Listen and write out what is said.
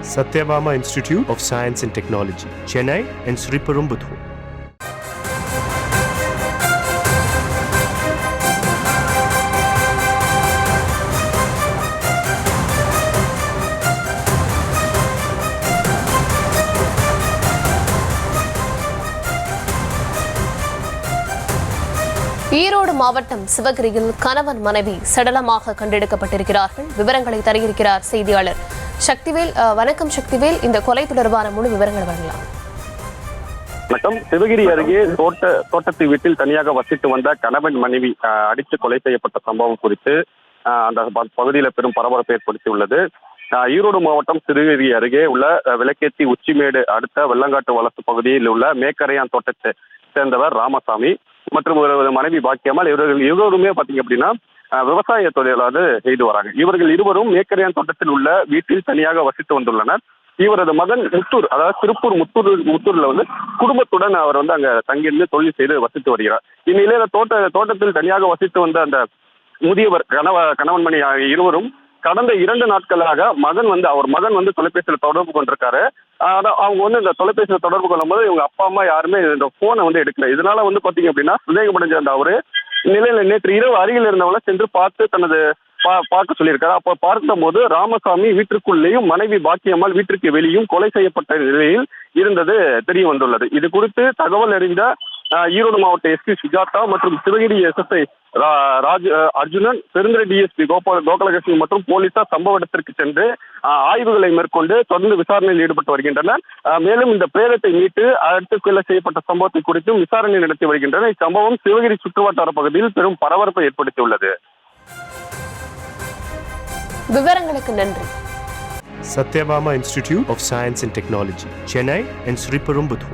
Satyabama Institute of Science and Technology, Chennai and Sriperumbudur. Erode மாவட்டம் சிவகிரியில் கணவன் மனைவி சடலமாக கண்டெடுக்கப்பட்டிருக்கிறார்கள். விவரங்களை தருகிறார் செய்தியாளர் சக்திவேல். வணக்கம் சக்திவேல், இந்த கொலை தொடர்பான முழு விவரங்கள் வழங்கலாம். வணக்கம். சிவகிரி அருகே தோட்டத்து வீட்டில் தனியாக வசித்து வந்த கணவன் மனைவி அடித்து கொலை செய்யப்பட்ட சம்பவம் குறித்து அந்த பகுதியில் பெரும் பரபரப்பை ஏற்படுத்தியுள்ளது. ஈரோடு மாவட்டம் சிவகிரி அருகே உள்ள விளக்கேத்தி உச்சிமேடு அடுத்த வெள்ளங்காட்டு வளர்ப்பு பகுதியில் உள்ள மேக்கரையான் தோட்டத்தை சேர்ந்தவர் ராமசாமி மற்றும் ஒரு மனைவி பாக்கியம்மாள். இருவருமே பாத்தீங்க அப்படின்னா விவசாய தொழிலாவது செய்து வராங்க. இவர்கள் இருவரும் மேக்கரையான் தோட்டத்தில் உள்ள வீட்டில் தனியாக வசித்து வந்துள்ளனர். இவரது மகன் முத்தூர், அதாவது திருப்பூர் முத்தூர்ல குடும்பத்துடன் அவர் அங்க தங்கியிருந்து தொழில் செய்து வசித்து வருகிறார். இந்நிலையில தோட்டத்தில் தனியாக வசித்து வந்த அந்த முதியவர் கணவன் மணி இருவரும் கடந்த 2 நாட்களாக அவர் மகன் தொலைபேசியில் தொடர்பு கொண்டிருக்காரு. அவங்க இந்த தொலைபேசியில் தொடர்பு கொள்ளும் போது இவங்க அப்பா அம்மா யாருமே இந்த போனை எடுக்கல. இதனால பாத்தீங்க அப்படின்னா சந்தேகமடைஞ்ச அந்த அவரு நிலையில நேற்று இரவு அருகில் இருந்தவங்கள சென்று பார்த்து தனது பார்க்க சொல்லியிருக்காரு. அப்ப பார்க்கும் போது ராமசாமி வீட்டிற்குள்ளேயும் மனைவி பாக்கியம்மாள் வீட்டிற்கு வெளியும் கொலை செய்யப்பட்ட நிலையில் இருந்தது தெரிய வந்துள்ளது. இது குறித்து தகவல் அறிந்த ஈரோடு மாவட்ட எஸ்பி சுஜாதா மற்றும் சிவகிரி எஸ்எஸ்ஐ அர்ஜுனன், பெருந்துறை டிஎஸ்பி கோபாலகிருஷ்ணன் மற்றும் போலீசார் சம்பவ இடத்திற்கு சென்று ஆய்வுகளை மேற்கொண்டு தொடர்ந்து விசாரணையில் ஈடுபட்டு வருகின்றனர். மேலும் இந்த பிரேதத்தை மீட்டு அடுத்து கொலை செய்யப்பட்ட சம்பவத்தை குறித்தும் விசாரணை நடத்தி வருகின்றனர். இச்சம்பவம் சிவகிரி சுற்றுவட்டார பகுதியில் பெரும் பரபரப்பை ஏற்படுத்தியுள்ளது. விவரங்களுக்கு நன்றி. Satyabama Institute of Science and Technology, Chennai and Sriperumbudur.